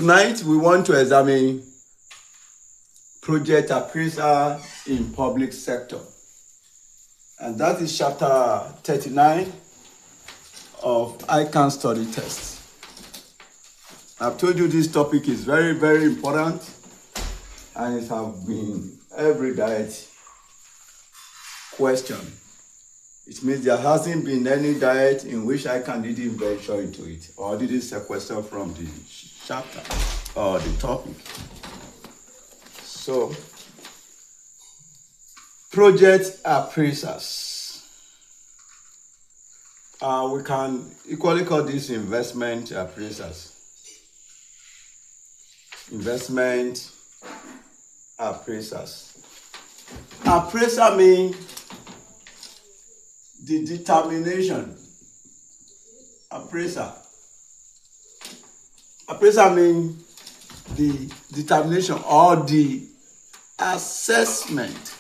Tonight, we want to examine project appraisal in public sector. And that is chapter 39 of ICANN study test. I've told you this topic is very, very important, and it has been every diet question. It means there hasn't been any diet in which ICANN didn't venture into it or didn't sequester from the chapter or the topic. So, project appraisers. We can equally call this investment appraisers. Investment appraisers. Appraiser means the determination. Appraiser means the determination or the assessment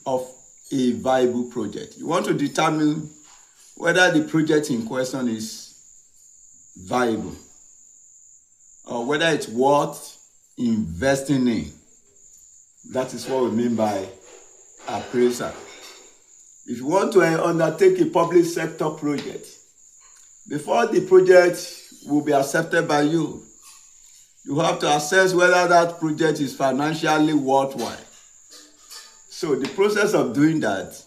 of a viable project. You want to determine whether the project in question is viable or whether it's worth investing in. That is what we mean by appraisal. If you want to undertake a public sector project, before the project will be accepted by you, you have to assess whether that project is financially worthwhile. So the process of doing that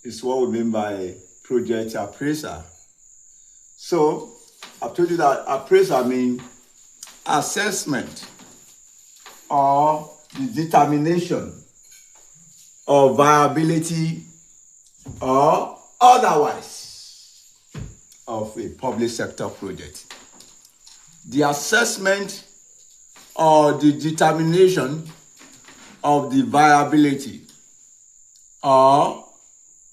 is what we mean by project appraisal. So I've told you that appraisal means assessment or the determination of viability or otherwise of a public sector project. The assessment or the determination of the viability or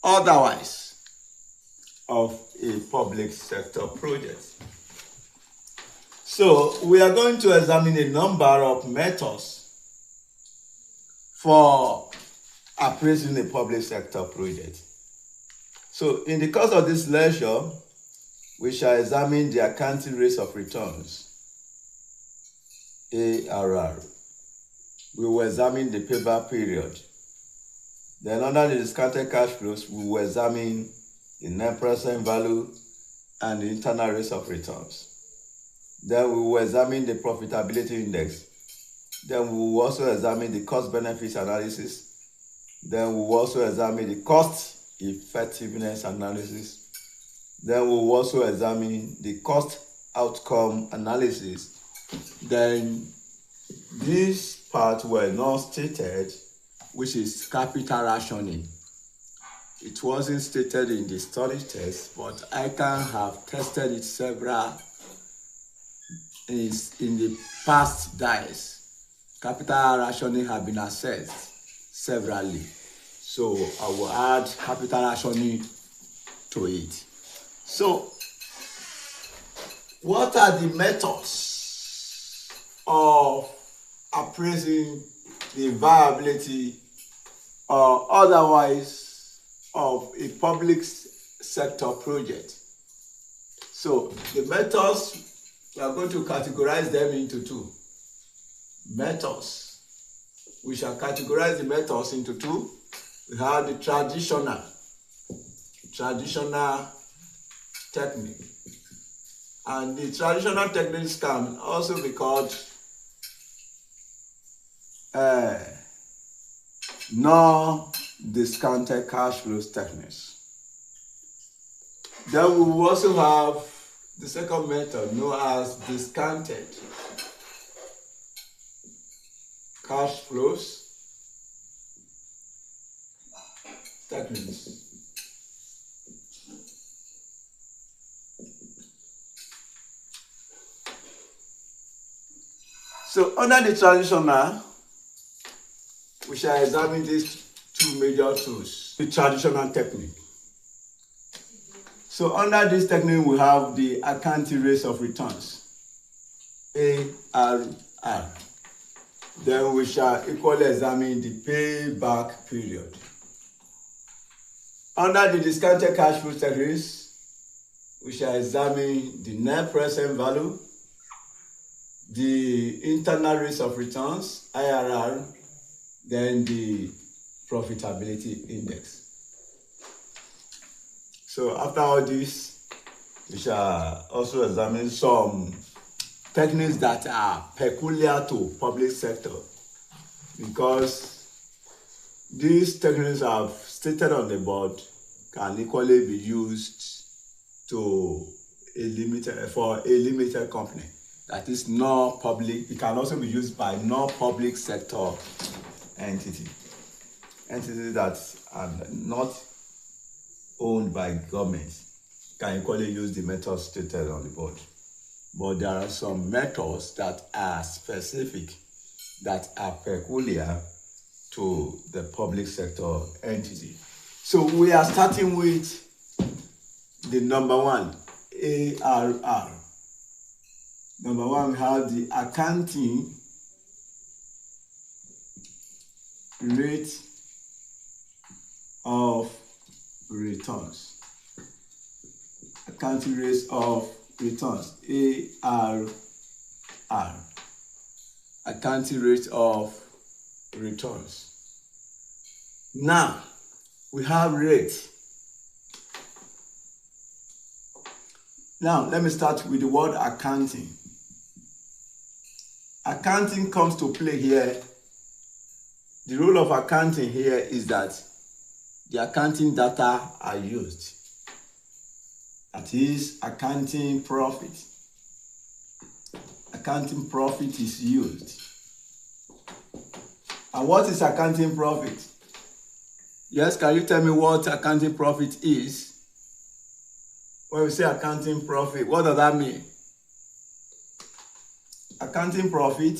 otherwise of a public sector project. So we are going to examine a number of methods for appraising a public sector project. So in the course of this lecture, we shall examine the accounting rates of returns, ARR. We will examine the payback period. Then under the discounted cash flows, we will examine the net present value and the internal rates of returns. Then we will examine the profitability index. Then we will also examine the cost benefits analysis. Then we will also examine the cost effectiveness analysis. Then we will also examine the cost outcome analysis. Then this part were not stated, which is capital rationing. It wasn't stated in the study test, but I can have tested it several in the past diets. Capital rationing have been assessed severally. So I will add capital rationing to it. So what are the methods of appraising the viability or otherwise of a public sector project? So the methods, we are going to categorize them into two. Methods. We shall categorize the methods into two. We have the traditional technique. And the traditional techniques can also be called non-discounted cash flows techniques. Then we will also have the second method known as discounted cash flows techniques. So under the traditional, we shall examine these two major tools, the traditional technique. So under this technique, we have the accounting rates of returns, ARR. Then we shall equally examine the payback period. Under the discounted cash flow techniques, we shall examine the net present value the internal rates of returns, IRR, then the profitability index. So after all this, we shall also examine some techniques that are peculiar to public sector, because these techniques I've stated on the board can equally be used for a limited company that is not public. It can also be used by non-public sector entities that are not owned by government. Can equally use the methods stated on the board. But there are some methods that are specific, that are peculiar to the public sector entity. So we are starting with the number one, ARR. Number one, we have the accounting rate of returns. Accounting rate of returns, ARR. Accounting rate of returns. Now, we have rate. Now, let me start with the word accounting. Accounting comes to play here. The role of accounting here is that the accounting data are used. That is accounting profit. Accounting profit is used. And what is accounting profit? Yes, can you tell me what accounting profit is? When we say accounting profit, what does that mean? Accounting profit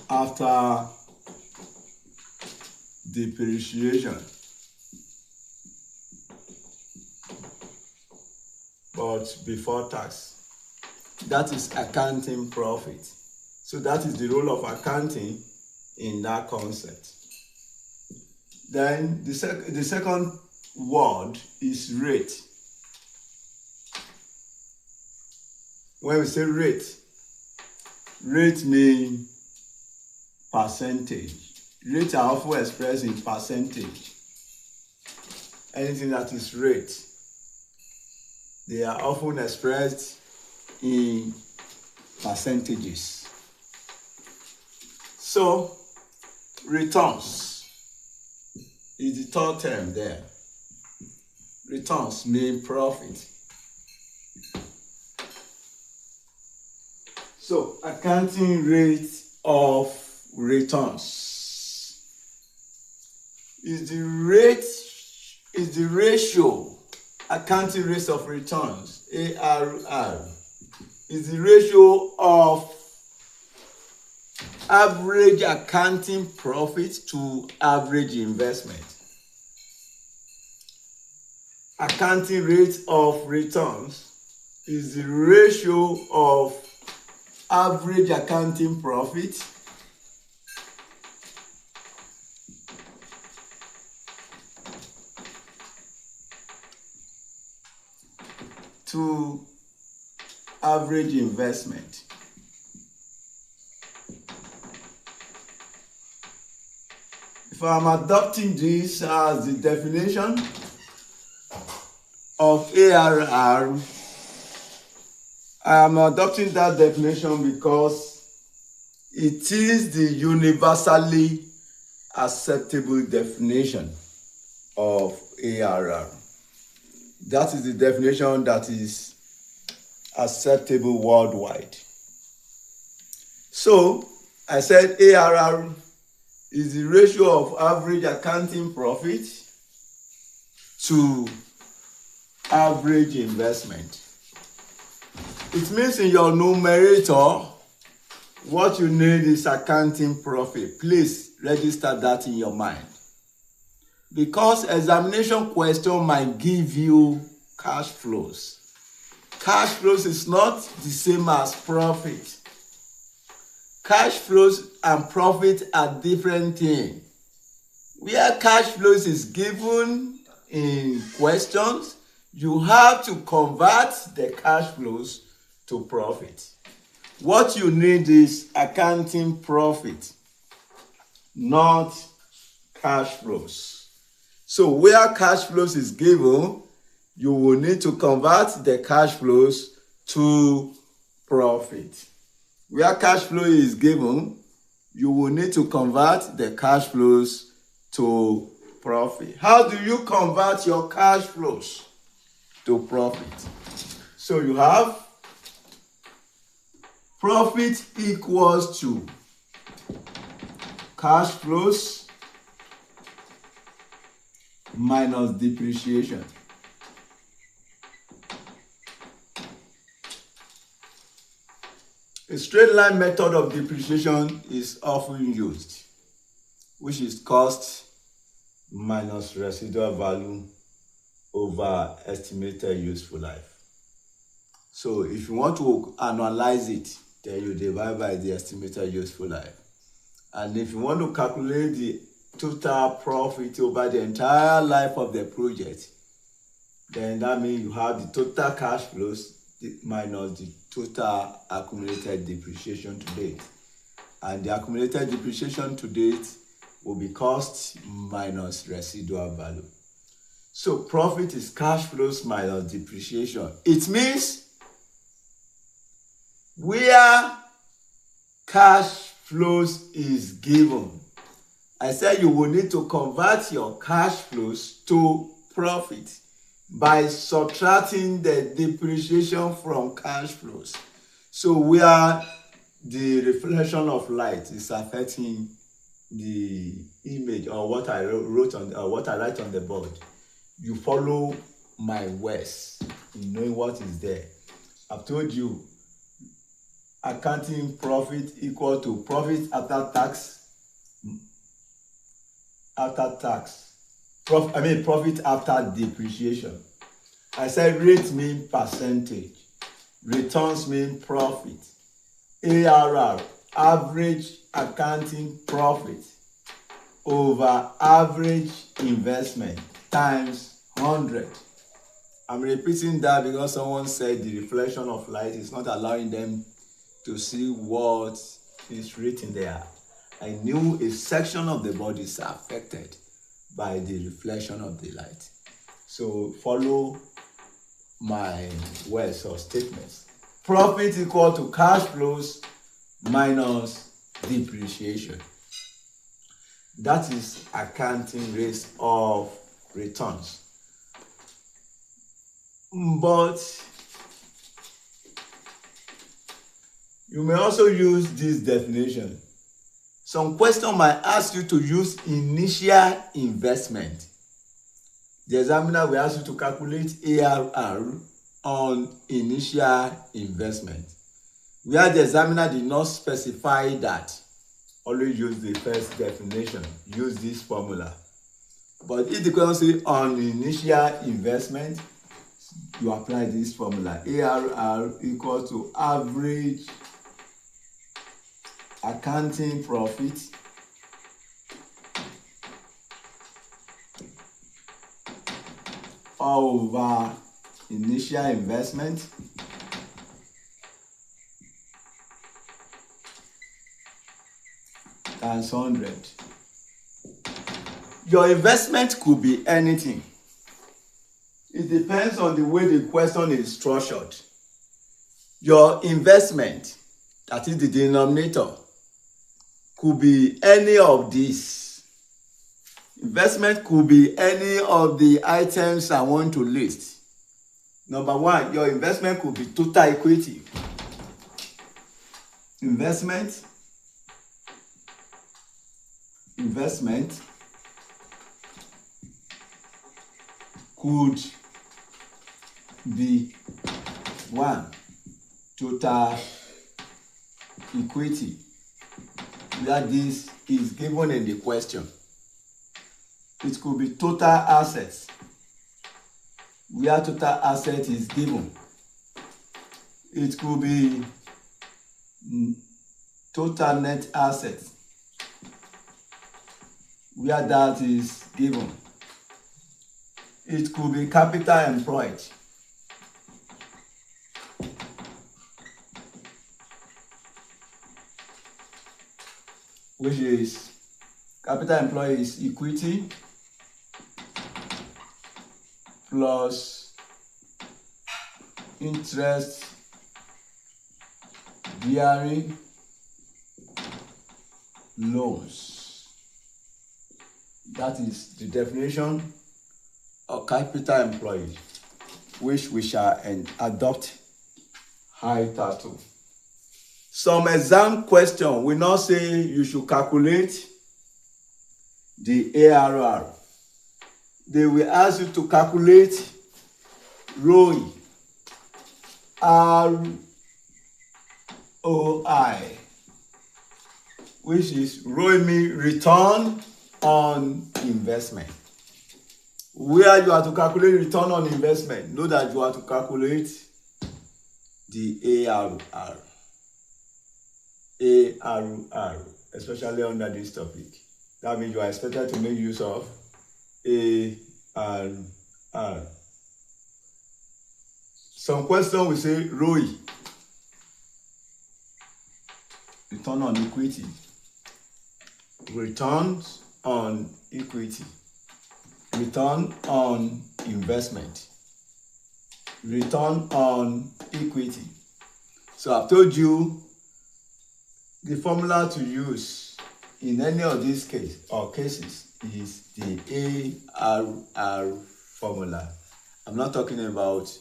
after depreciation, but before tax. That is accounting profit. So that is the role of accounting in that concept. Then the second word is rate. When we say rate means percentage. Rates are often expressed in percentage. Anything that is rate, they are often expressed in percentages. So, returns is the third term there. Returns mean profit. So, accounting rate of returns is the ratio. Accounting rate of returns, ARR, is the ratio of average accounting profit to average investment. Accounting rate of returns is the ratio of average accounting profit to average investment. If I'm adopting this as the definition of ARR, I am adopting that definition because it is the universally acceptable definition of ARR. That is the definition that is acceptable worldwide. So, I said ARR is the ratio of average accounting profit to average investment. It means in your numerator, what you need is accounting profit. Please register that in your mind. Because examination question might give you cash flows. Cash flows is not the same as profit. Cash flows and profit are different things. Where cash flows is given in questions, you have to convert the cash flows to profit. What you need is accounting profit, not cash flows. So where cash flows is given, you will need to convert the cash flows to profit. Where cash flow is given, you will need to convert the cash flows to profit. How do you convert your cash flows to profit? So you have profit equals to cash flows minus depreciation. A straight line method of depreciation is often used, which is cost minus residual value over estimated useful life. So if you want to analyze it, then you divide by the estimated useful life. And if you want to calculate the total profit over the entire life of the project, then that means you have the total cash flows minus the total accumulated depreciation to date. And the accumulated depreciation to date will be cost minus residual value. So profit is cash flows minus depreciation. It means where cash flows is given, I said you will need to convert your cash flows to profit by subtracting the depreciation from cash flows. So where the reflection of light is affecting the image or what I wrote on what I write on the board, you follow my words in knowing what is there. I've told you accounting profit equal to profit after tax. Profit after depreciation. I said rate mean percentage, returns mean profit, ARR, average accounting profit over average investment times 100. I'm repeating that because someone said the reflection of light is not allowing them to see what is written there. I knew a section of the body is affected by the reflection of the light. So follow my words or statements. Profit equal to cash flows minus depreciation. That is accounting rates of returns. But you may also use this definition. Some question might ask you to use initial investment. The examiner will ask you to calculate ARR on initial investment. Where the examiner did not specify that, always use the first definition, use this formula. But if the question says on initial investment, you apply this formula. ARR equals to average accounting profit over initial investment times 100. Your investment could be anything. It depends on the way the question is structured. Your investment, that is the denominator, could be any of these. Investment could be any of the items I want to list. Number one, your investment could be total equity. Investment could be one, total equity. That this is given in the question. It could be total assets, where total asset is given. It could be total net assets, where that is given. It could be capital employed. Which is capital employed is equity plus interest bearing loans. That is the definition of capital employed, which we shall adopt hitherto. Some exam question will not say you should calculate the ARR. They will ask you to calculate ROI, ROI, which is ROI means return on investment. Where you are to calculate return on investment, know that you are to calculate the ARR. ARR, especially under this topic. That means you are expected to make use of ARR. Some question will say ROI, return on equity, returns on equity, return on investment, return on equity. So I've told you the formula to use in any of these cases is the ARR formula. I'm not talking about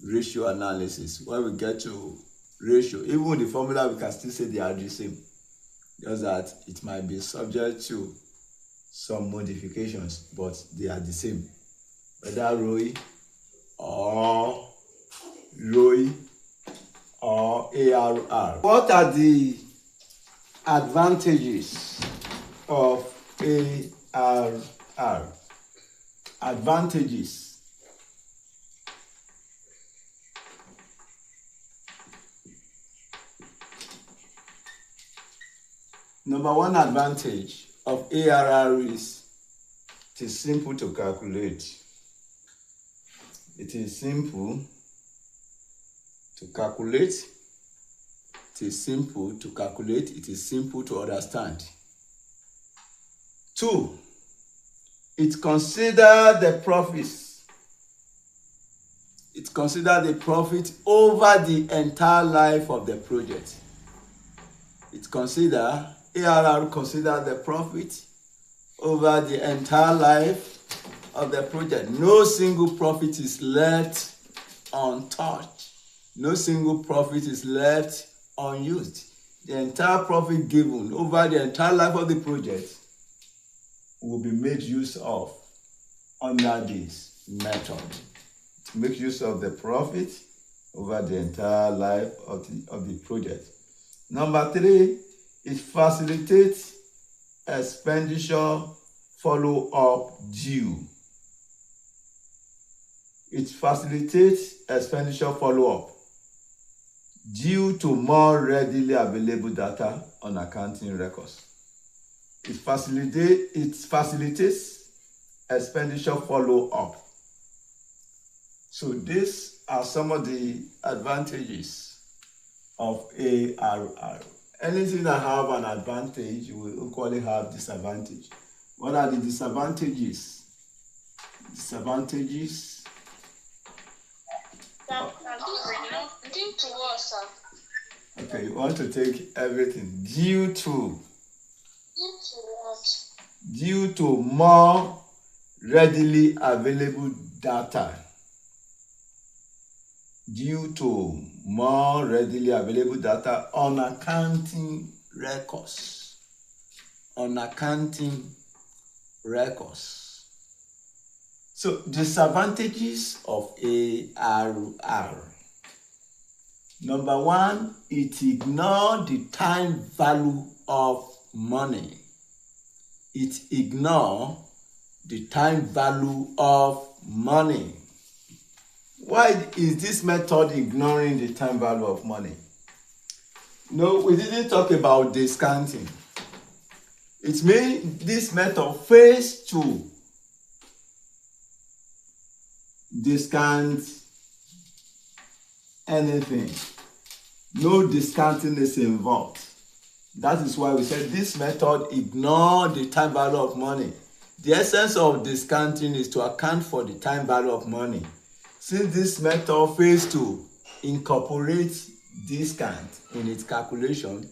ratio analysis. When we get to ratio, even with the formula, we can still say they are the same. Just that it might be subject to some modifications, but they are the same. Whether ROI or ARR. What are the advantages of ARR? Advantages. Number one advantage of ARR is it is simple to calculate. It is simple to calculate. It is simple to calculate. It is simple to understand. 2, it considers the profits. It considers the profit over the entire life of the project. ARR considers the profit over the entire life of the project. No single profit is left untouched. No single profit is left unused. The entire profit given over the entire life of the project will be made use of under this method. To make use of the profit over the entire life of the project. Number 3, it facilitates expenditure follow-up due. It facilitates expenditure follow-up due to more readily available data on accounting records. It facilitates expenditure follow-up. So these are some of the advantages of ARR. Anything that have an advantage will equally have disadvantage. What are the disadvantages? Disadvantages. Due to what, sir? Okay, you want to take everything. Due to what? Due to more readily available data. Due to more readily available data on accounting records. On accounting records. So, disadvantages of ARR. Number 1, it ignores the time value of money. It ignores the time value of money. Why is this method ignoring the time value of money? No, we didn't talk about discounting. It means this method fails to discount anything. No discounting is involved. That is why we said this method ignores the time value of money. The essence of discounting is to account for the time value of money. Since this method fails to incorporate discount in its calculation,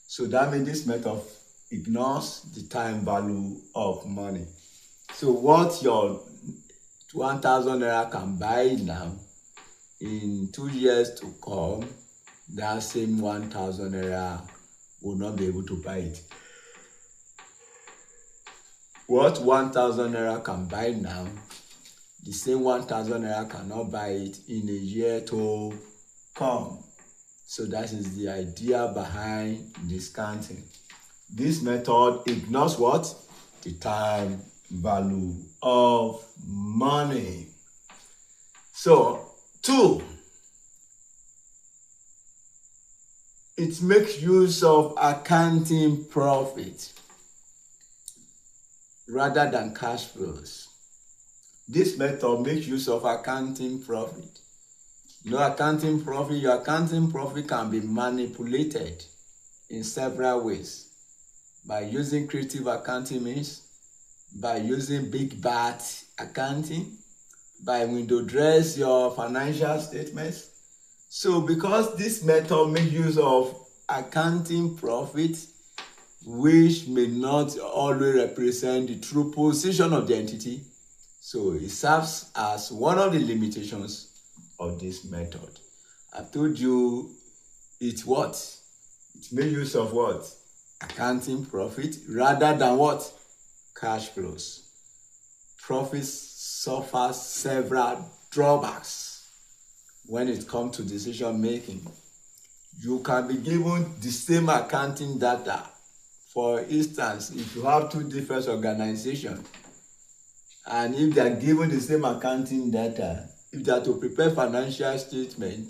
so that means this method ignores the time value of money. So what your 1,000 naira can buy now, in 2 years to come, that same 1,000 naira will not be able to buy it. What 1,000 naira can buy now, the same 1,000 naira cannot buy it in a year to come. So that is the idea behind discounting. This method ignores what? The time value of money. So, 2, it makes use of accounting profit rather than cash flows. This method makes use of accounting profit. Accounting profit, your accounting profit can be manipulated in several ways. By using creative accounting means, by using big bat accounting, by window dress your financial statements. So because this method makes use of accounting profit, which may not always represent the true position of the entity, so it serves as one of the limitations of this method. I've told you it's what? It makes use of what? Accounting profit rather than what? Cash flows. Profits suffer several drawbacks when it comes to decision making. You can be given the same accounting data. For instance, if you have 2 different organizations, and if they are given the same accounting data, if they are to prepare financial statement,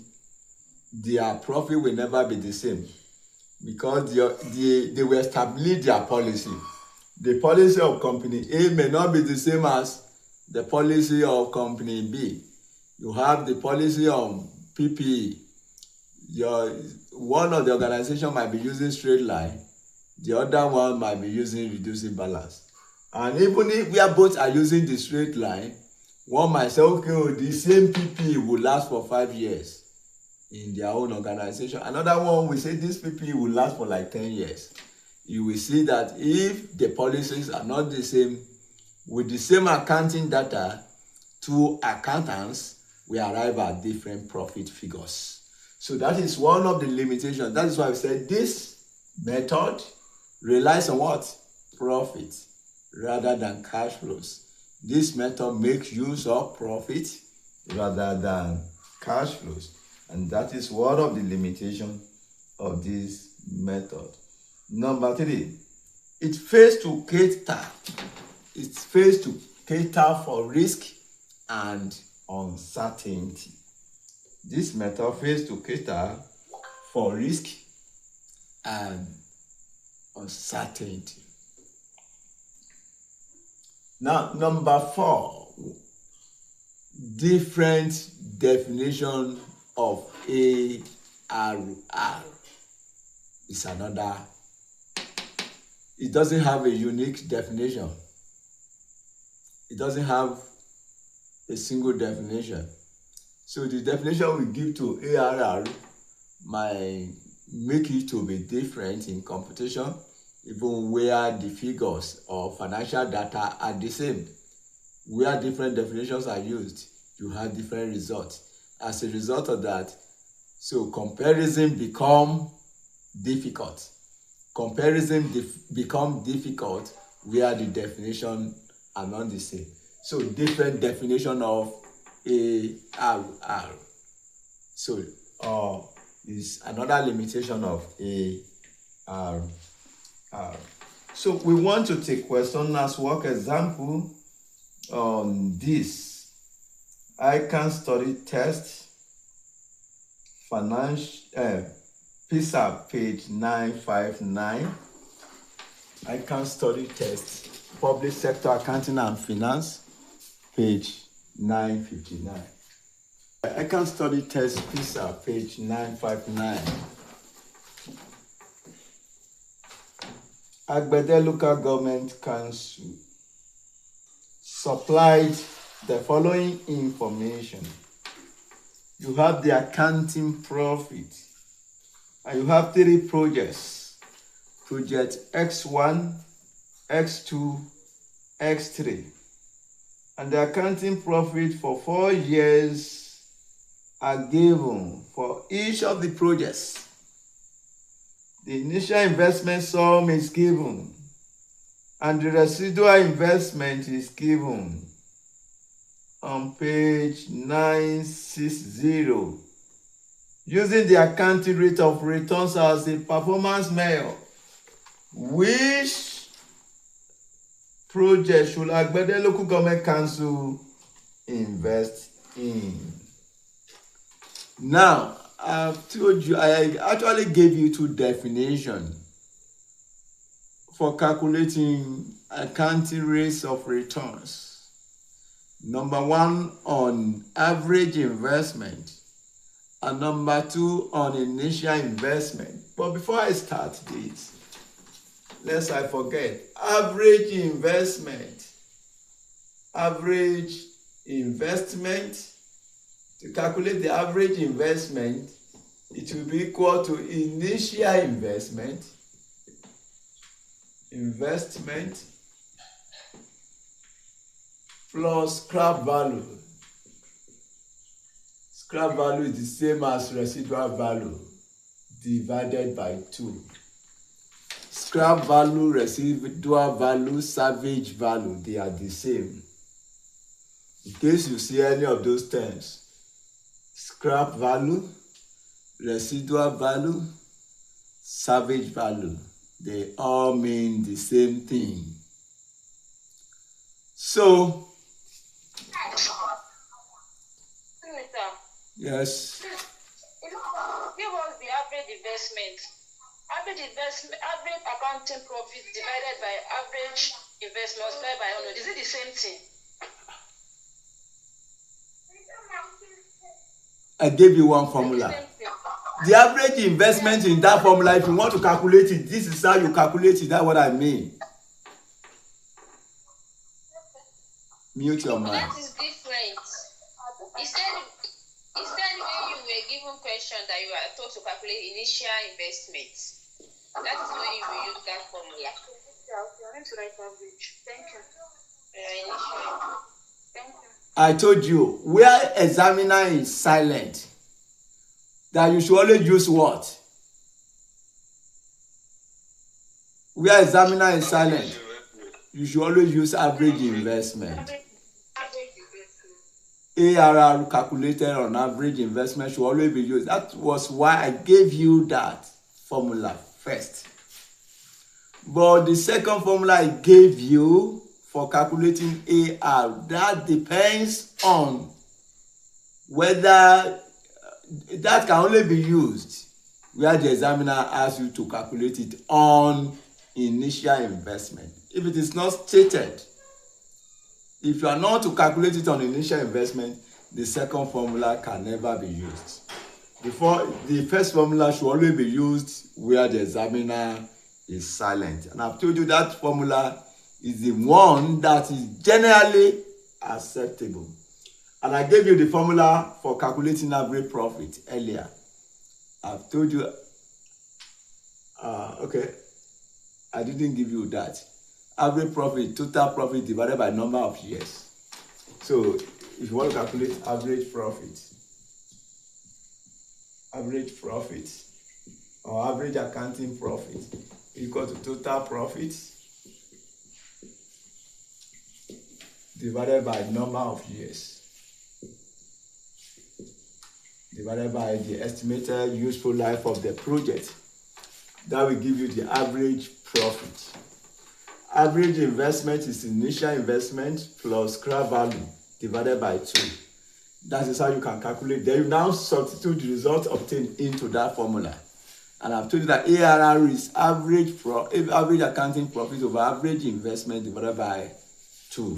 their profit will never be the same, because they will establish their policy. The policy of company A may not be the same as the policy of company B. You have the policy of PPE. One of the organization might be using straight line, the other one might be using reducing balance. And even if we are both are using the straight line, one might say, okay, the same PPE will last for 5 years in their own organization. Another one will say this PPE will last for like 10 years. You will see that if the policies are not the same, with the same accounting data, 2 accountants will arrive at different profit figures. So that is one of the limitations. That is why I said this method relies on what? Profit rather than cash flows. This method makes use of profit rather than cash flows. And that is one of the limitations of this method. Number 3, it fails to cater. It fails to cater for risk and uncertainty. This method fails to cater for risk and uncertainty. Now, number 4, different definition of ARR is another. It doesn't have a unique definition. It doesn't have a single definition. So the definition we give to ARR might make it to be different in computation, even where the figures or financial data are the same. Where different definitions are used, you have different results. As a result of that, so comparison become difficult. Comparison become difficult where the definition are not the same. So different definition of ARR. So is another limitation of ARR. So we want to take question as work example on this. I can study test financial PISA page 959. Account study test, public sector accounting and finance, page 959. Account study test, PISA, page 959. Agbede Local Government Council supplied the following information. You have the accounting profit, and you have 3 projects. Project X1, X2, X3. And the accounting profit for 4 years are given for each of the projects. The initial investment sum is given, and the residual investment is given on page 960. Using the accounting rate of returns as a performance measure, which project should Agbede Local Government Council invest in? Now, I've told you, I actually gave you 2 definitions for calculating accounting rates of returns. Number 1 on average investment, and number 2 on initial investment. But before I start this, lest I forget, average investment. To calculate the average investment, it will be equal to initial investment plus scrap value. Scrap value is the same as residual value divided by 2. Scrap value, residual value, salvage value, they are the same. In case you see any of those terms, scrap value, residual value, salvage value, they all mean the same thing. So, yes. Give us the average investment. Average accounting profit divided by average investment multiplied by 100. Is it the same thing? I gave you one formula. The average investment in that formula, if you want to calculate it, this is how you calculate it. That's what I mean. Mute your mind. That is different. Instead when you were given question that you are told to calculate initial investment, that is when you will use that formula. You are going to write average. Thank you. Initial. Thank you. I told you, where examiner is silent, that you should always use what? Where examiner is silent, you should always use average investment. ARR calculated on average investment should always be used. That was why I gave you that formula first. But the second formula I gave you for calculating AR, that depends on whether that can only be used where the examiner asks you to calculate it on initial investment. If it is not stated, if you are not to calculate it on initial investment, the second formula can never be used. The first formula should always be used where the examiner is silent. And I've told you that formula is the one that is generally acceptable. And I gave you the formula for calculating average profit earlier. I've told you, okay, I didn't give you that. Average profit, total profit divided by number of years. So if you want to calculate average profit or average accounting profit equal to total profit divided by number of years divided by the estimated useful life of the project. That will give you the average profit. Average investment is initial investment plus scrap value divided by 2. That is how you can calculate. Then you now substitute the result obtained into that formula. And I've told you that ARR is average accounting profit over average investment divided by 2.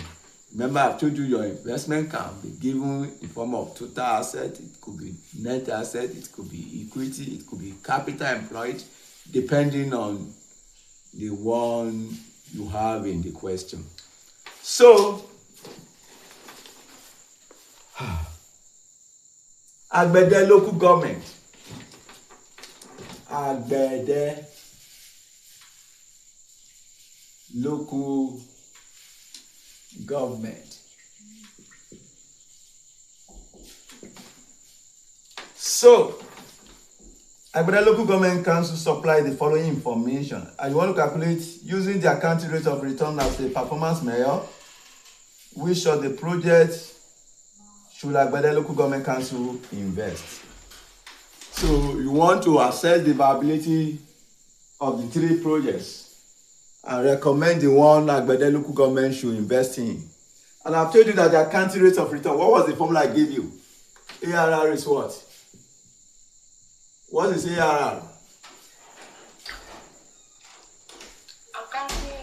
Remember, I've told you your investment can be given in form of total asset, it could be net asset, it could be equity, it could be capital employed, depending on the one you have in the question. So, Agbede local government. Agbede local government. So, Agbede local government council supply the following information, and you want to calculate using the accounting rate of return as a performance measure. Which of the projects should Agbede local government council invest? So you want to assess the viability of the 3 projects and recommend the one Agbede local government should invest in. And I've told you that the accounting rate of return, what was the formula I gave you? ARR is what? What is ARR? Accounting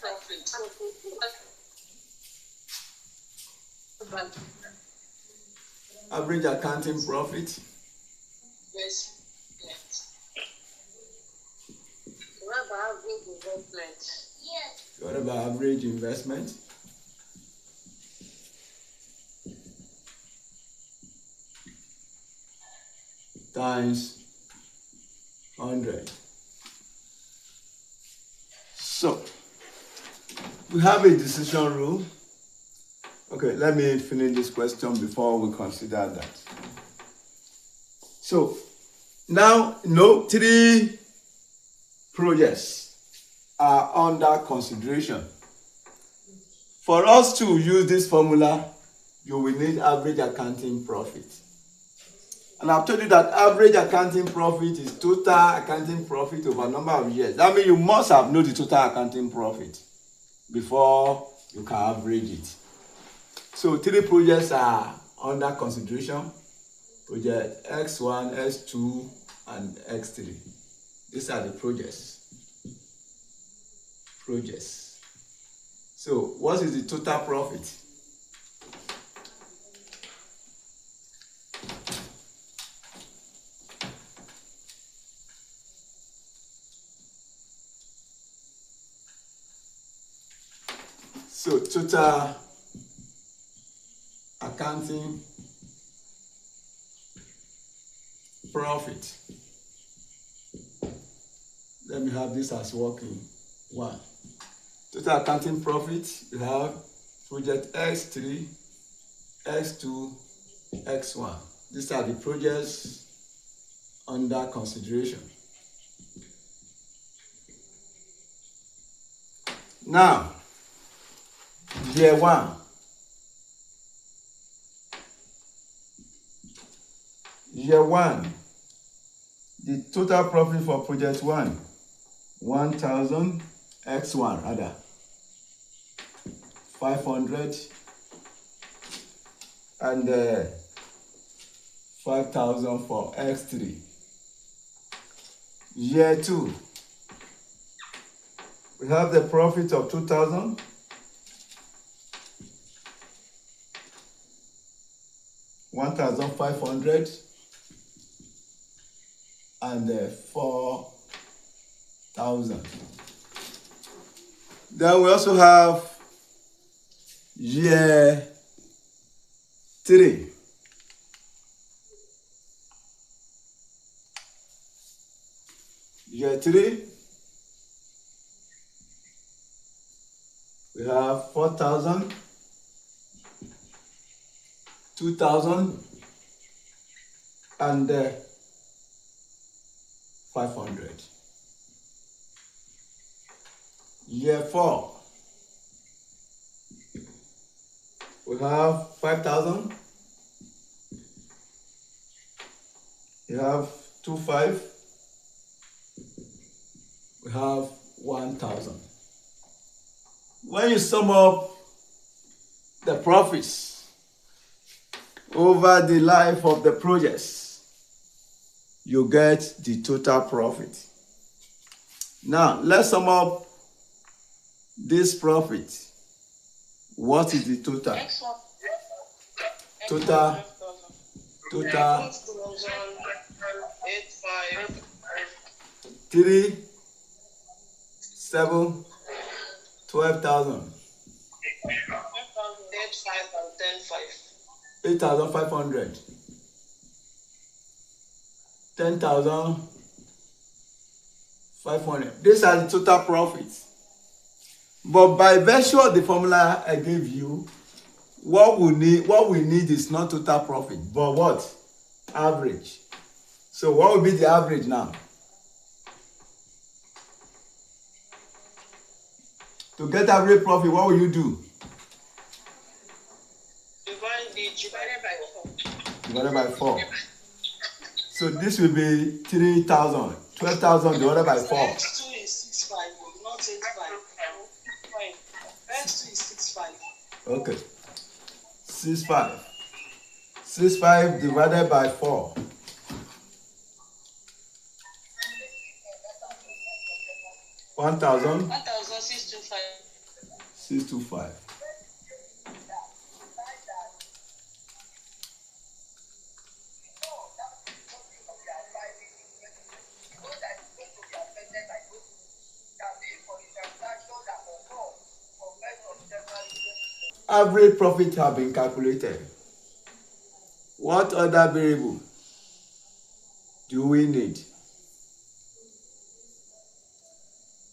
profit. Average accounting profit. Yes. What about average investment? Yes. What about average investment? Times 100. So, we have a decision rule. Okay, let me finish this question before we consider that. So, now, 3 projects are under consideration. For us to use this formula, you will need average accounting profit. And I've told you that average accounting profit is total accounting profit over a number of years. That means you must have known the total accounting profit before you can average it. So 3 projects are under consideration. Project X1, X2, and X3. These are the projects. So what is the total profit? So total accounting profit. Let me have this as working 1. Total accounting profit, you have project X3, X2, X1. These are the projects under consideration. Now, year 1. Year 1, the total profit for project 1, 1,000, X1 rather, 500, and 5,000 for X3. Year 2, we have the profit of 2,000, 1,500, and 4,000. Then we also have year 3. Year 3, we have 4,000, 2,000, and 500. Year 4, we have 5,000, we have 2,500, we have 1,000. When you sum up the profits over the life of the projects, you get the total profit. Now, let's sum up this profit. What is the total? Total 3, 7, 12,000. 8,500. 10,500. These are the total profits. But by virtue of the formula I gave you, what we need is not total profit, but what? Average. So what will be the average now? To get average profit, what will you do? Divided by 4. So this will be 3,000. 12,000 divided by 4. X2 is 6,500, not 8,500. X2 is 6,500. Okay. 6,500. 6,500 divided by 4. 1,000. 1,625. 625. Average profit have been calculated. What other variable do we need?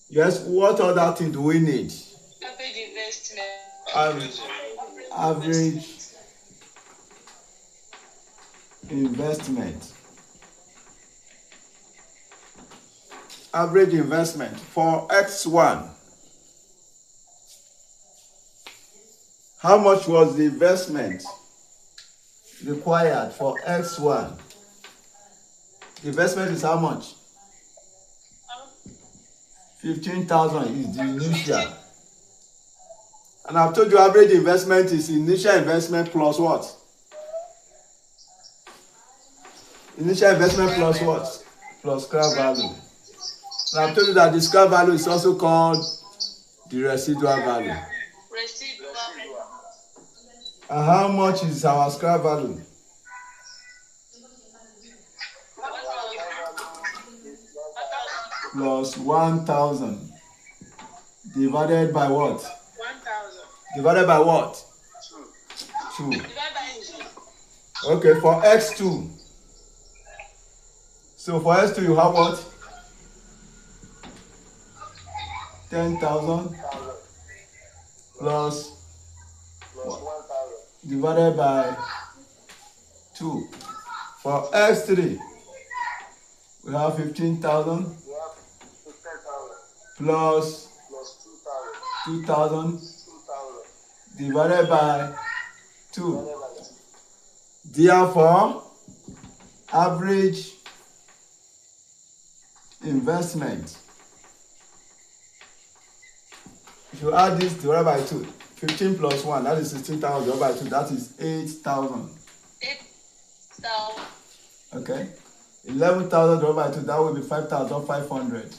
Yes, what other thing do we need? Average investment. Average investment. Average investment for X1. How much was the investment required for X1? The investment is how much? 15,000 is the initial. And I've told you average investment is initial investment plus what? Initial investment plus what? Plus scrap value. And I've told you that the scrap value is also called the residual value. And how much is our scrap value? Plus 1,000 divided by what? 1,000. Divided by what? 2. Okay, for X2. So for X2 you have what? 10,000 plus 1,000 divided by 2. For X3 we have 15,000 plus 2,000 divided by 2. Therefore, average investment, if you add this divided by 2, 15 plus 1, that is 16,000 divided by 2, that is 8,000. 8,000. Okay. 11,000 divided by 2, that will be 5,500.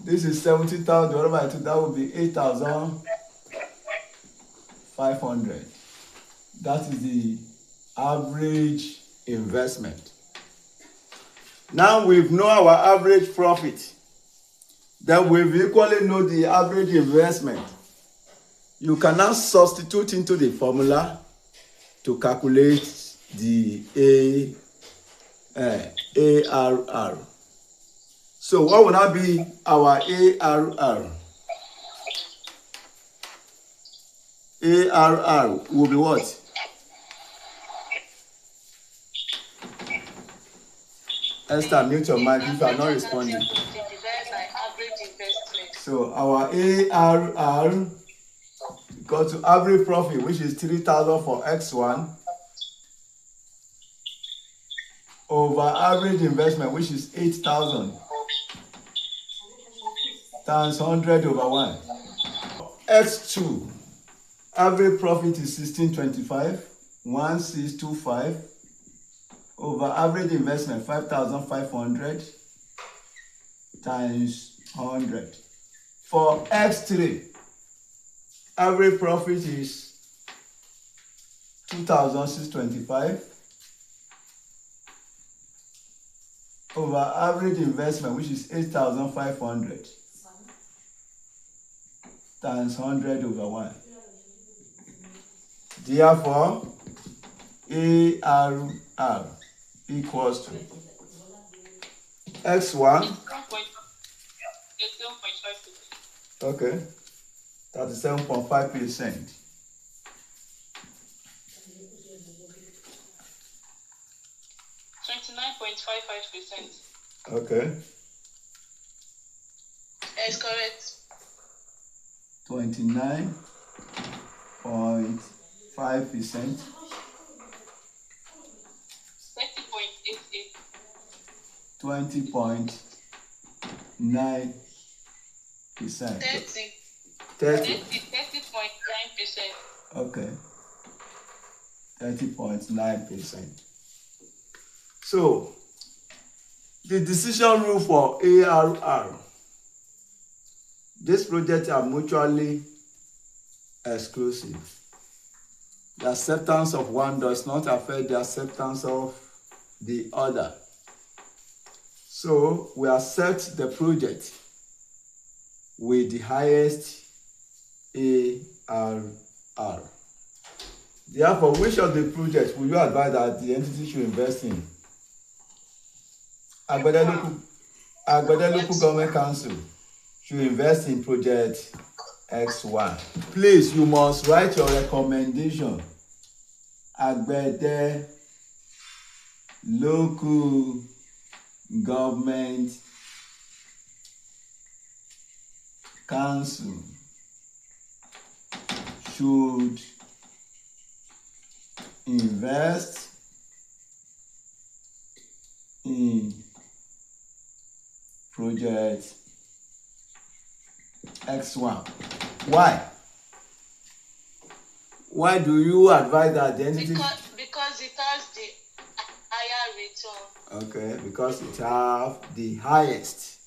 This is 17,000 divided by 2, that will be 8,500. That is the average investment. Now we've known our average profit. Then we've equally know the average investment. You can now substitute into the formula to calculate the ARR. So what will now be our ARR? ARR will be what? Esther, mute your mic if you are not responding. So our ARR got to average profit, which is 3,000 for X1, over average investment, which is 8,000, times 100 over 1. X2, Average profit is 1625, 1625 over average investment 5,500 times 100. For X3, average profit is 2,625 over average investment, which is 8,500 times 100 over 1. Therefore, ARR equals to X1. Okay, 37.5%. Okay. That's correct. 29.5%. 20.9%. 30. 30.9%. Okay. 30.9%. So, the decision rule for ARR. These projects are mutually exclusive. The acceptance of one does not affect the acceptance of the other. So, we accept the project with the highest ARR. Therefore, which of the projects will you advise that the entity should invest in? Agbede Local Government Council should invest in project X1. Please, you must write your recommendation. Agbede Local Government Council should invest in project X1. Why? Why do you advise that the entity? Because it has the higher return. Okay, because it has the highest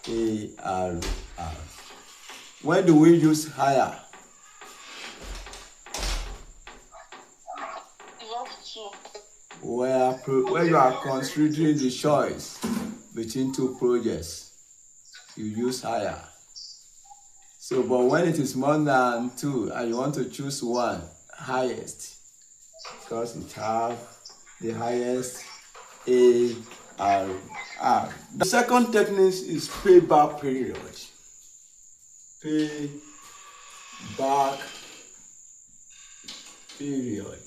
ARR. When do we use higher? Where you are considering the choice between two projects, you use higher. So, but when it is more than two and you want to choose one, highest, because it has the highest ARR. The second technique is payback period. Payback period.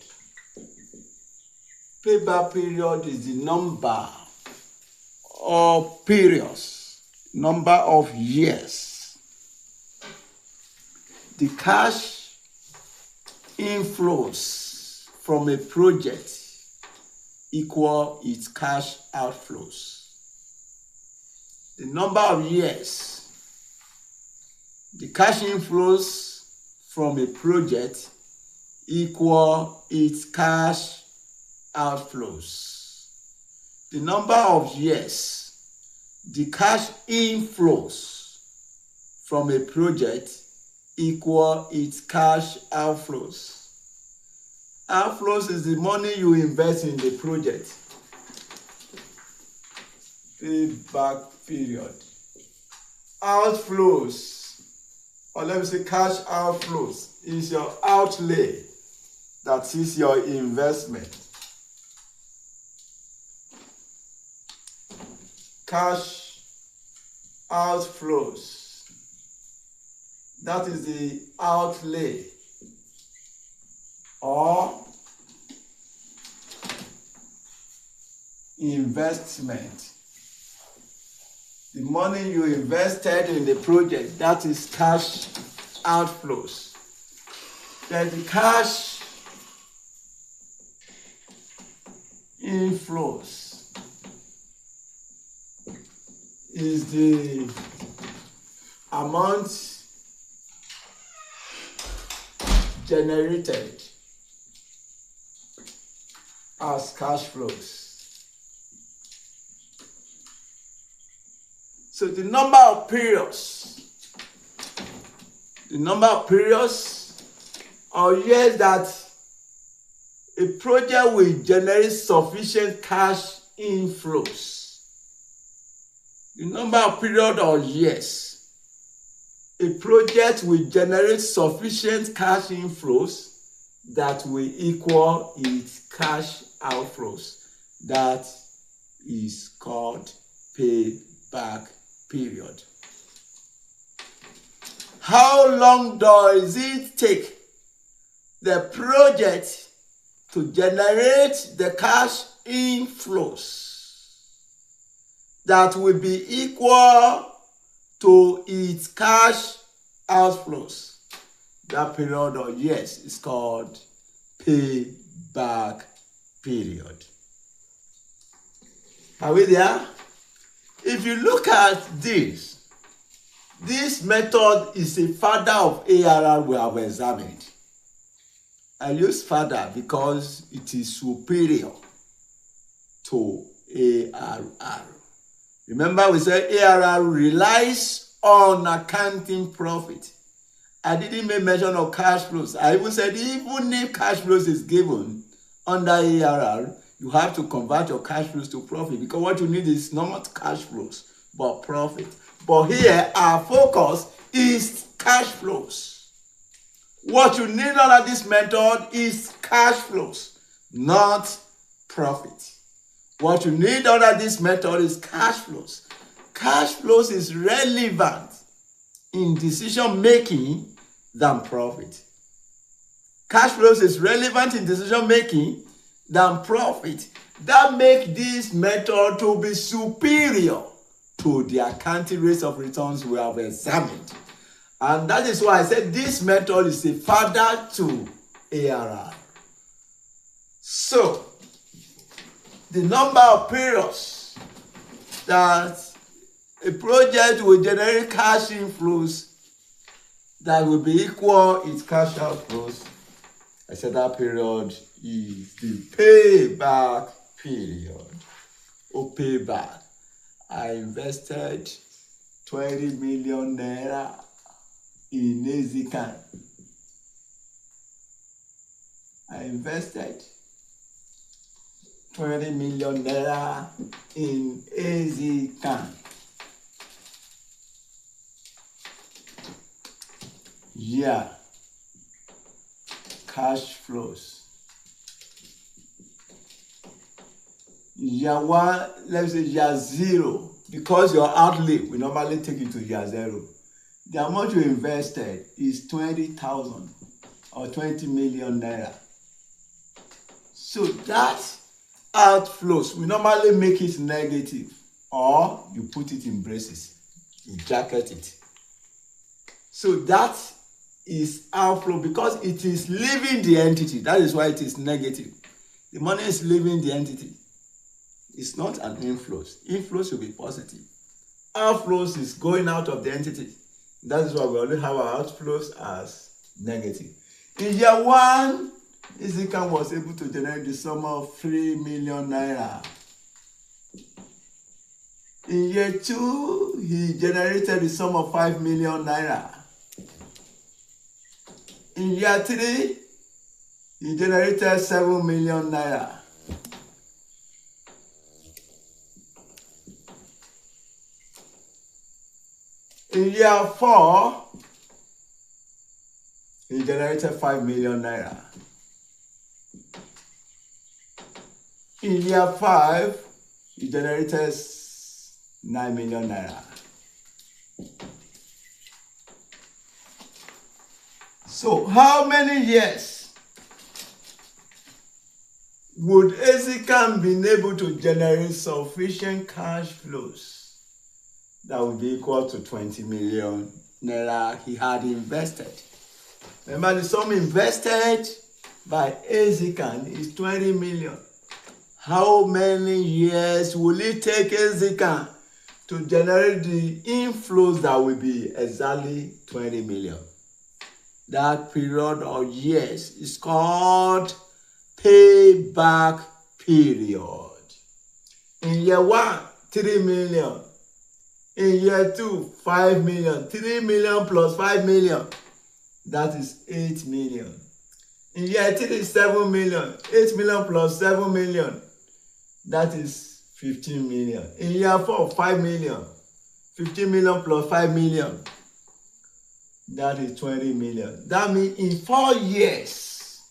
Payback period is the number of periods, number of years. The cash inflows from a project equal its cash outflows. The number of years the cash inflows from a project equal its cash outflows. The number of years the cash inflows from a project equal its cash outflows. Outflows is the money you invest in the project. Payback period. Outflows, or let me say cash outflows, is your outlay. That is your investment. Cash outflows, that is the outlay or investment. The money you invested in the project, that is cash outflows. Then the cash inflows is the amount generated as cash flows. So the number of periods or years that a project will generate sufficient cash inflows. The number of periods or years a project will generate sufficient cash inflows that will equal its cash outflows. That is called payback period. How long does it take the project to generate the cash inflows that will be equal to its cash outflows? That period or years is called payback period. Are we there? If you look at this method is a father of ARR we have examined. I use father because it is superior to ARR. Remember we said ARR relies on accounting profit. I didn't make mention of cash flows. I even said even if cash flows is given under ARR, you have to convert your cash flows to profit because what you need is not cash flows but profit. But here our focus is cash flows. What you need under this method is cash flows, not profit. What you need under this method is cash flows. Cash flows is relevant in decision making than profit. Cash flows is relevant in decision making than profit. That makes this method to be superior to the accounting rates of returns we have examined. And that is why I said this method is a father to ARR. So, the number of periods that a project will generate cash inflows that will be equal its cash outflows, I said that period is the payback period. Or payback. I invested 20 million naira in Ezican. I invested 20 million naira in Ezican. Yeah. Cash flows. Year one, let's say year zero, because your outlay we normally take it to year zero. The amount you invested is 20,000 or 20 million naira. So that outflows, we normally make it negative or you put it in braces, you jacket it. So that is outflow because it is leaving the entity. That is why it is negative. The money is leaving the entity. It's not an inflows. Inflows will be positive. Outflows is going out of the entity. That is why we only have our outflows as negative. In year one, Ezekiel was able to generate the sum of 3 million naira. In year two, he generated the sum of 5 million naira. In year three, he generated 7 million naira. In year four, he generated 5 million naira. In year five, he generated 9 million naira. So, how many years would Ezekiel be able to generate sufficient cash flows that would be equal to 20 million naira he had invested? Remember, the sum invested by Ezekiel is 20 million. How many years will it take Ezekiel to generate the inflows that will be exactly 20 million? that period or years is called payback period. In year 1, 3 million. In year 2, 5 million. 3 million plus 5 million. That is 8 million. In year 3, 7 million. 8 million plus 7 million. That is 15 million. In year 4, 5 million. 15 million plus 5 million. That is 20 million. That means in 4 years,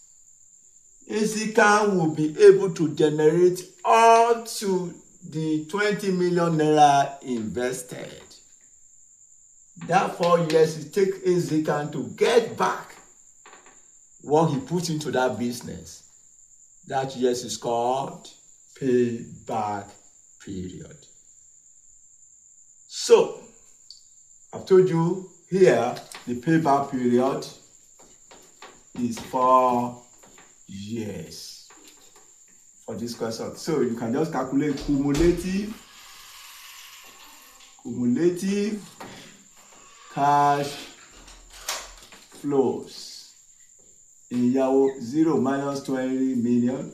Ezekiel will be able to generate up to the 20 million naira invested. That 4 years, it takes Ezekiel to get back what he put into that business. That years is called payback period. So, I've told you here, the payback period is 4 years for this question. So you can just calculate cumulative cash flows in year 0 minus 20 million.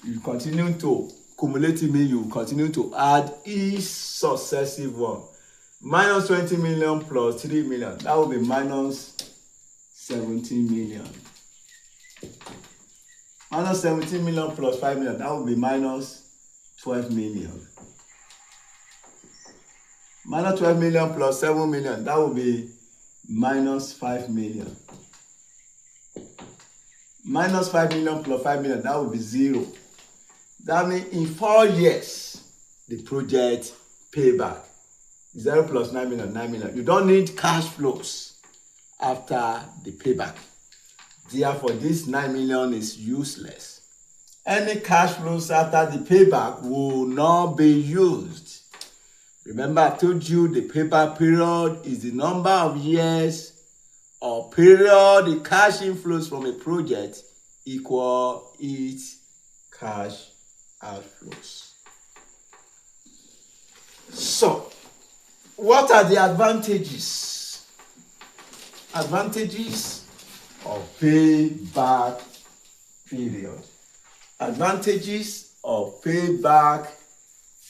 You continue to cumulative mean you continue to add each successive one. Minus 20 million plus 3 million, that will be minus 17 million. Minus 17 million plus 5 million, that will be minus 12 million. Minus 12 million plus 7 million, that will be minus 5 million. Minus 5 million plus 5 million, that will be 0. That means in 4 years, the project payback. 0 plus 9 million, 9 million. You don't need cash flows after the payback. Therefore, this 9 million is useless. Any cash flows after the payback will not be used. Remember, I told you the payback period is the number of years or period the cash inflows from a project equal its cash outflows. So, what are the advantages? Advantages of payback period. Advantages of payback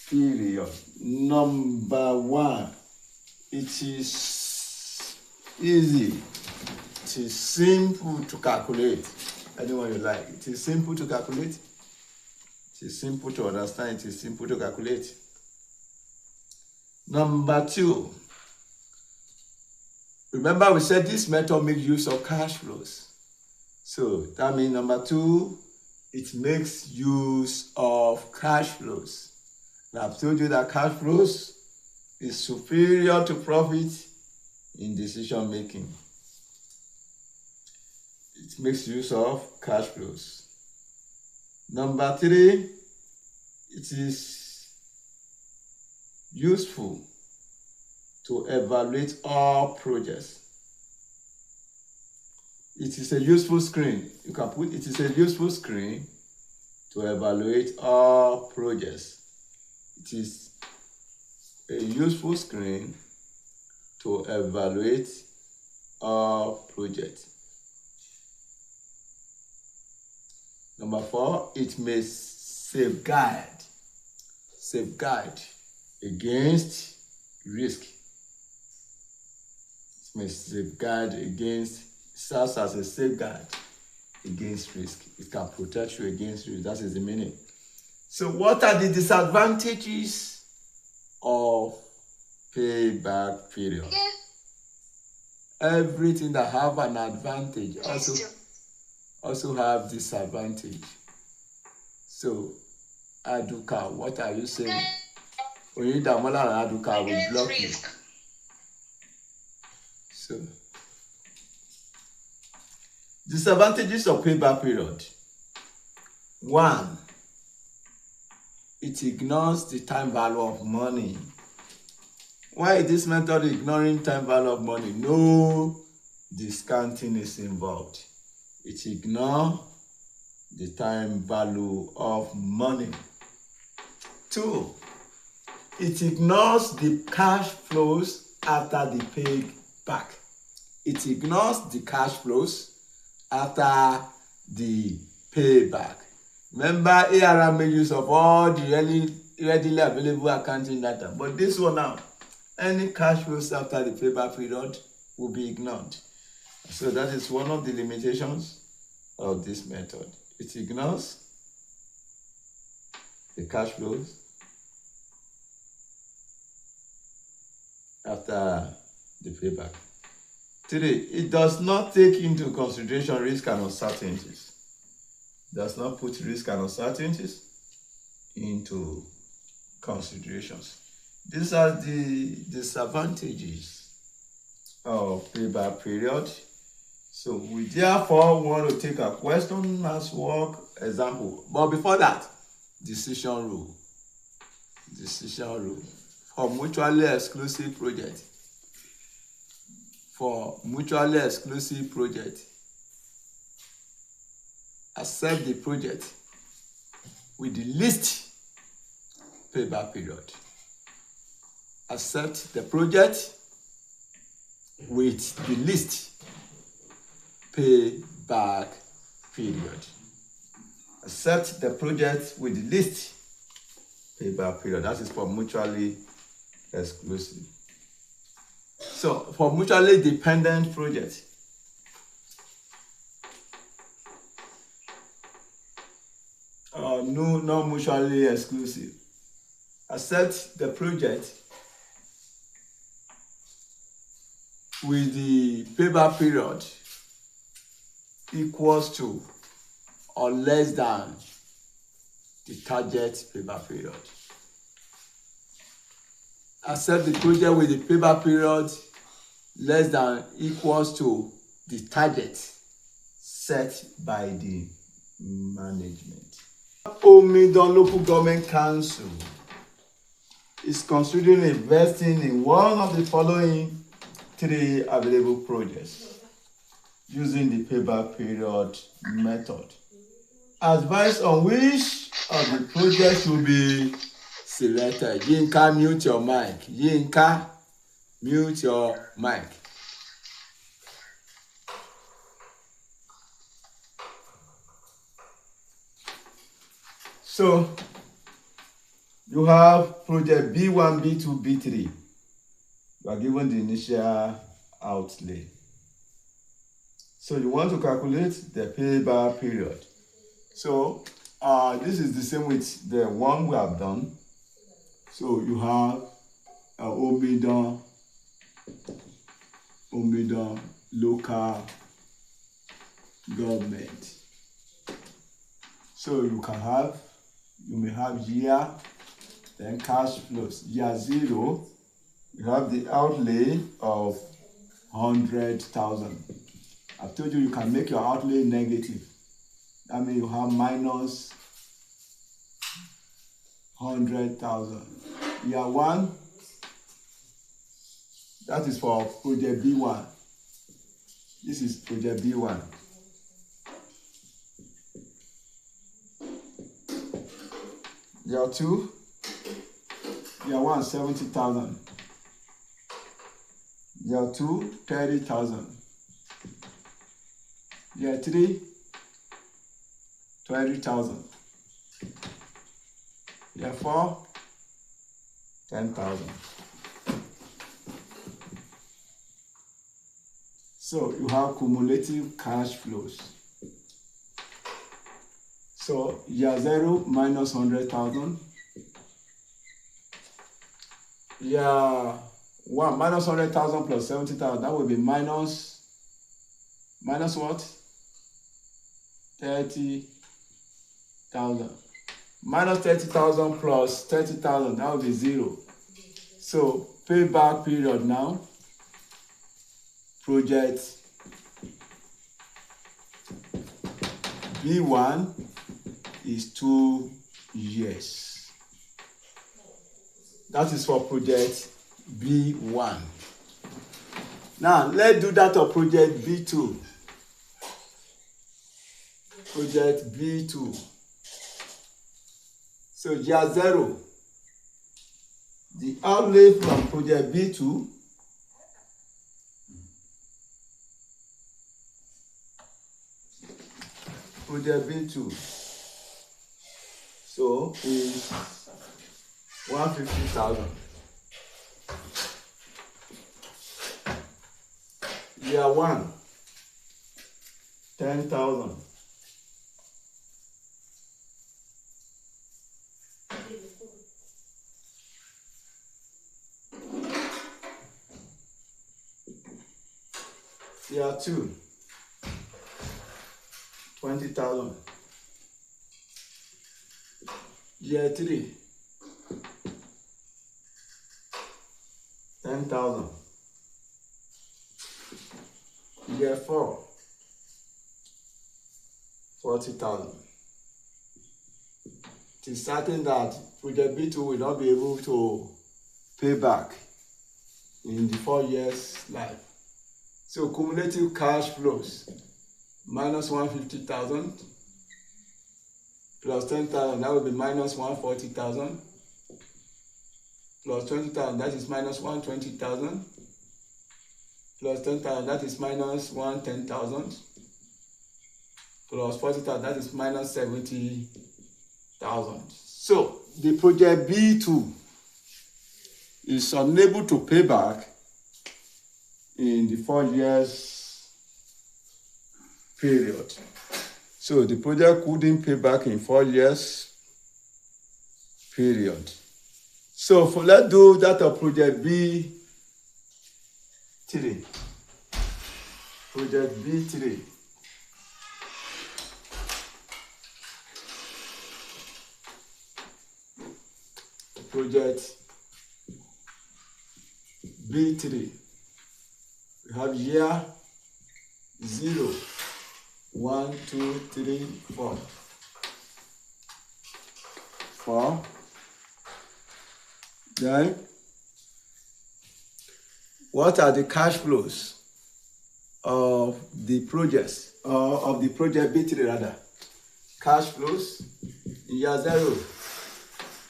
period. Number 1, it is easy. It is simple to calculate. Anyone you like. It is simple to calculate. It is simple to understand. It is simple to calculate. Number 2, remember we said this method makes use of cash flows. So that means number 2, it makes use of cash flows. Now I've told you that cash flows is superior to profit in decision making. It makes use of cash flows. Number 3, it is useful to evaluate all projects. It is a useful screen. You can put it is a useful screen to evaluate all projects. It is a useful screen to evaluate all projects. Number 4, it may safeguard against risk. It may safeguard against, serves as a safeguard against risk. It can protect you against risk. That is the meaning. So what are the disadvantages of payback period? Everything that have an advantage also have disadvantage. So Aduka, what are you saying? Oyindamola and Aduka will block you. So disadvantages of payback period. 1, it ignores the time value of money. Why is this method ignoring time value of money? No discounting is involved. It ignores the time value of money. 2, it ignores the cash flows after the payback. It ignores the cash flows after the payback. Remember, ARR made use of all the readily available accounting data, but this one now, any cash flows after the payback period will be ignored. So that is one of the limitations of this method. It ignores the cash flows after the payback. 3, it does not take into consideration risk and uncertainties. Does not put risk and uncertainties into considerations. These are the disadvantages of payback period. So we therefore want to take a question as work example. But before that, decision rule. Decision rule for mutually exclusive project. For mutually exclusive project, accept the project with the least payback period. Accept the project with the least payback period. Accept the project with the least payback period. That is for mutually exclusive. So for mutually dependent project, no, not mutually exclusive. Accept the project with the payback period equals to or less than the target payback period. Accept the project with the payback period less than equals to the target set by the management. Omidan Local Government Council is considering investing in one of the following 3 available projects using the payback period method. Advice on which of the projects should be selected. Yinka, mute your mic. Yinka, mute your mic. So you have project B1, B2, B3. You are given the initial outlay. So you want to calculate the payback period. So this is the same with the one we have done. So you have Omidan local government. So you may have year, then cash flows. Year 0, you have the outlay of 100,000. I've told you can make your outlay negative. That means you have minus 100,000. Year 1, that is for project B1. This is project B1. Year 2, year 1, 70,000. Year 2, 30,000. Year 3, 20,000. Year 4, 10,000. So you have cumulative cash flows. So year 0 minus 100,000. Year 1 minus 100,000 plus 70,000. That will be minus what? 30,000. Minus 30,000 plus 30,000. That will be 0. So payback period now. Project B1 is 2 years. That is for project B1. Now let's do that of project B2. Project B2. So year 0, the outlay from project B2 project B2. So is 150,000. Year 1, 10,000. Year 2, 20,000. Year 3, 10,000. Year 4, 40,000. It is certain that project B2 will not be able to pay back in the 4 years life. So cumulative cash flows minus 150,000 plus 10,000, that will be minus 140,000 plus 20,000, that is minus 120,000 plus 10,000, that is minus 110,000 plus 40,000, that is minus 70,000. So the project B2 is unable to pay back in the 4 years period. So the project couldn't pay back in 4 years period. So let's do that of project B3. Project B3. Project B3. We have year 0, 1, 2, 3, 4. 4. Then, what are the cash flows of the projects, of the project B3 rather? Cash flows in year 0,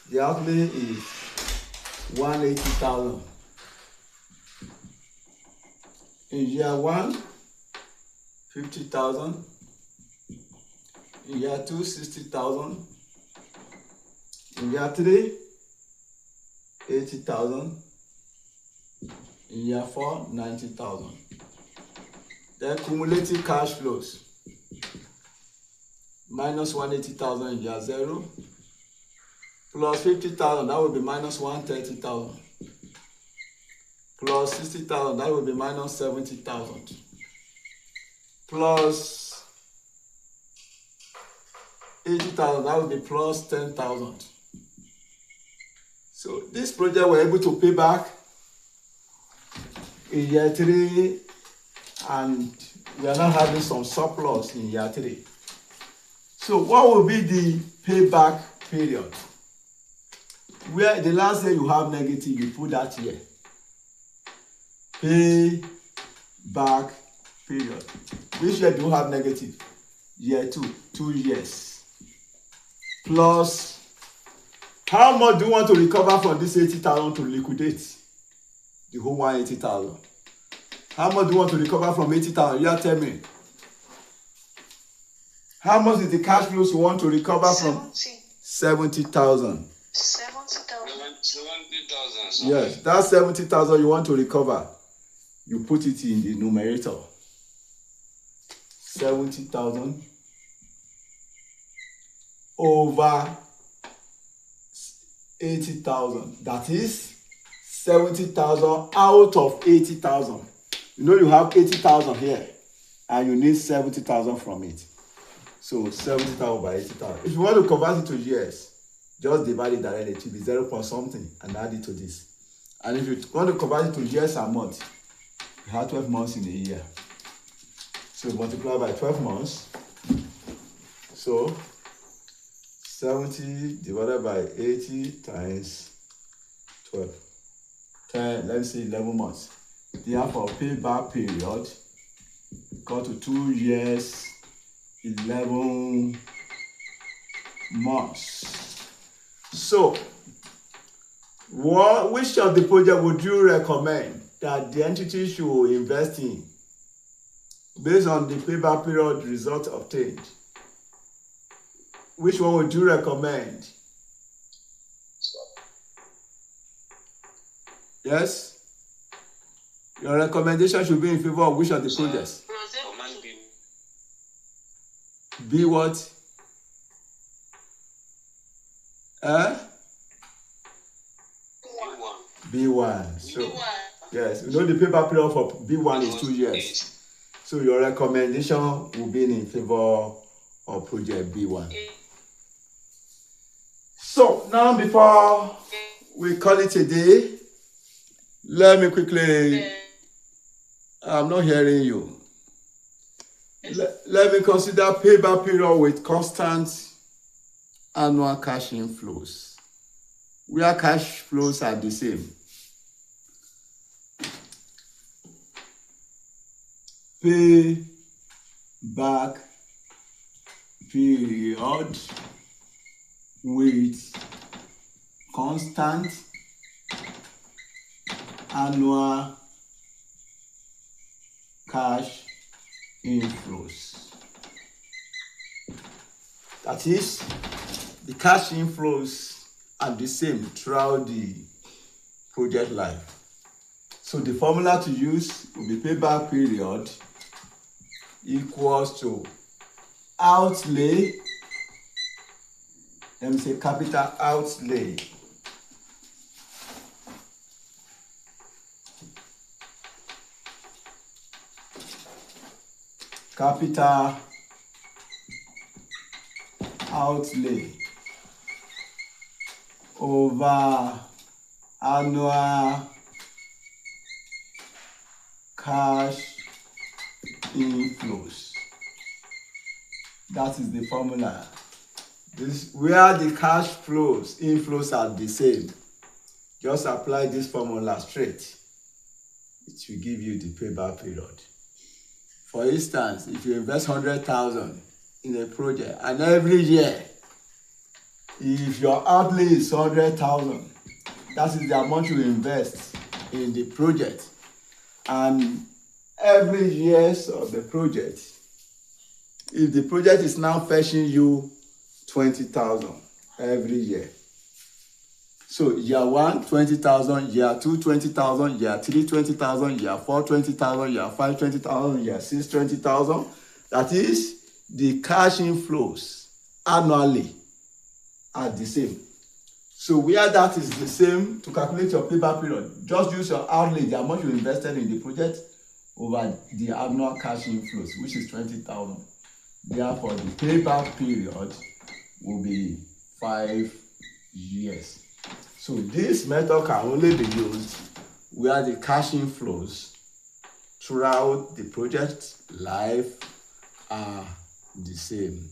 the outlay is 180,000. In year 1, 50,000. In year 2, 60,000. In year 3, 80,000. In year 4, 90,000. Then cumulative cash flows minus 180,000 in year 0 plus 50,000, that will be minus 130,000 plus 60,000, that will be minus 70,000 plus 80,000, that will be plus 10,000. So this project we're able to pay back in year 3, and we are now having some surplus in year 3. So what will be the payback period? Where the last year you have negative, you put that here. Payback period. Which year do you have negative? Year 2, 2 years. Plus, how much do you want to recover from this 80,000 to liquidate the whole 180,000? How much do you want to recover from 80,000? You tell me. How much is the cash flows you want to recover from? 70,000. 70,000. Yes, that's 70,000 you want to recover. You put it in the numerator. 70,000 over 80,000. That is 70,000 out of 80,000. You know you have 80,000 here, and you need 70,000 from it. So 70,000 by 80,000. If you want to convert it to years, just divide it directly. It will be 0 point something and add it to this. And if you want to convert it to years and months, you have 12 months in a year. So multiply by 12 months. So 70 divided by 80 times 12. 10, let's say 11 months. Therefore, payback period equal to 2 years, 11 months. So, which of the project would you recommend that the entity should invest in based on the payback period result obtained? Which one would you recommend? Yes? Your recommendation should be in favor of which of the projects? Be what? B1. So, yes, you know the paper period for B1 is 2 years. So your recommendation will be in favor of project B1. So now before we call it a day, let me quickly, I'm not hearing you. Let me consider payback period with constant annual cash inflows, where cash flows are the same. Payback period with constant annual cash inflows. That is, the cash inflows are the same throughout the project life. So the formula to use will be payback period equals to outlay, let me say capital outlay over annual cash inflows. That is the formula. This where the cash flows, inflows are the same. Just apply this formula straight. It will give you the payback period. For instance, if you invest 100,000 in a project and every year, if your outlay is 100,000, that is the amount you invest in the project, and every year of the project, if the project is now fetching you 20,000 every year, so year 1 20,000, year 2 20,000, year 3 20,000, year 4 20,000, year 5 20,000, year 6 20,000. That is, the cash inflows annually are the same. So where that is the same, to calculate your payback period, just use your outlay, the amount you invested in the project, over the annual cash inflows, which is 20,000. Therefore, the payback period will be 5 years. So this method can only be used where the cash inflows throughout the project life are the same.